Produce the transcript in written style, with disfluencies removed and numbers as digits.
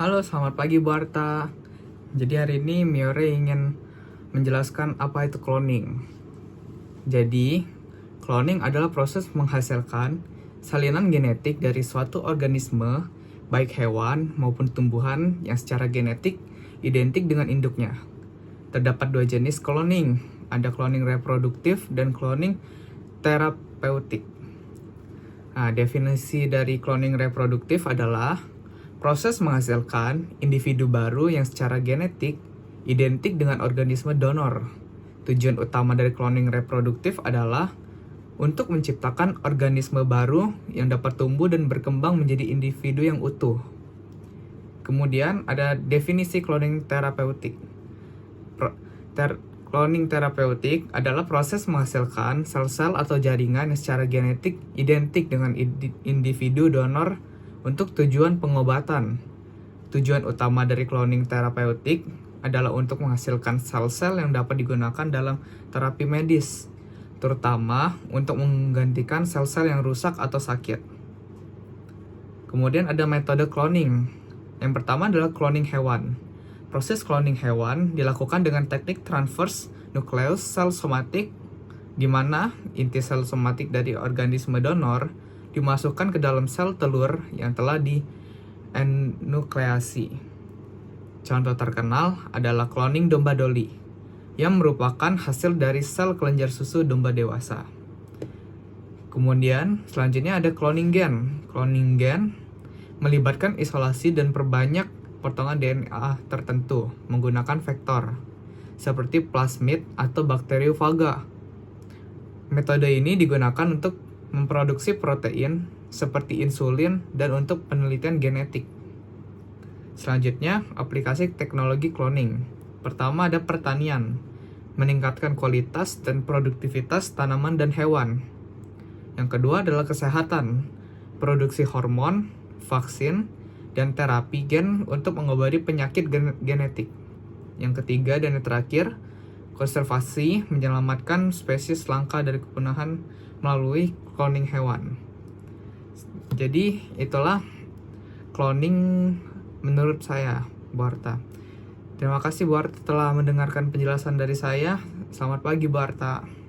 Halo, selamat pagi Bu Arta. Jadi hari ini Miore ingin menjelaskan apa itu cloning. Jadi, cloning adalah proses menghasilkan salinan genetik dari suatu organisme, baik hewan maupun tumbuhan yang secara genetik identik dengan induknya. Terdapat dua jenis cloning, ada cloning reproduktif dan cloning terapeutik. Nah, definisi dari cloning reproduktif adalah proses menghasilkan individu baru yang secara genetik identik dengan organisme donor. Tujuan utama dari cloning reproduktif adalah untuk menciptakan organisme baru yang dapat tumbuh dan berkembang menjadi individu yang utuh. Kemudian ada definisi cloning terapeutik. Cloning terapeutik adalah proses menghasilkan sel-sel atau jaringan yang secara genetik identik dengan individu donor untuk tujuan pengobatan. Tujuan utama dari cloning terapeutik adalah untuk menghasilkan sel-sel yang dapat digunakan dalam terapi medis, terutama untuk menggantikan sel-sel yang rusak atau sakit. Kemudian ada metode cloning. Yang pertama adalah cloning hewan. Proses cloning hewan dilakukan dengan teknik transverse nucleus sel somatik, di mana inti sel somatik dari organisme donor dimasukkan ke dalam sel telur yang telah dienukleasi. Contoh terkenal adalah cloning domba Dolly, yang merupakan hasil dari sel kelenjar susu domba dewasa. Kemudian selanjutnya ada cloning gen. Cloning gen melibatkan isolasi dan perbanyak potongan DNA tertentu menggunakan vektor, seperti plasmid atau bakteriofaga. Metode ini digunakan untuk memproduksi protein seperti insulin dan untuk penelitian genetik. Selanjutnya, aplikasi teknologi cloning. Pertama ada pertanian, meningkatkan kualitas dan produktivitas tanaman dan hewan. Yang kedua adalah kesehatan, produksi hormon, vaksin, dan terapi gen untuk mengobati penyakit genetik. Yang ketiga dan yang terakhir, konservasi, menyelamatkan spesies langka dari kepunahan melalui cloning hewan. Jadi itulah cloning menurut saya, Bu Arta. Terima kasih Bu Arta telah mendengarkan penjelasan dari saya. Selamat pagi Bu Arta.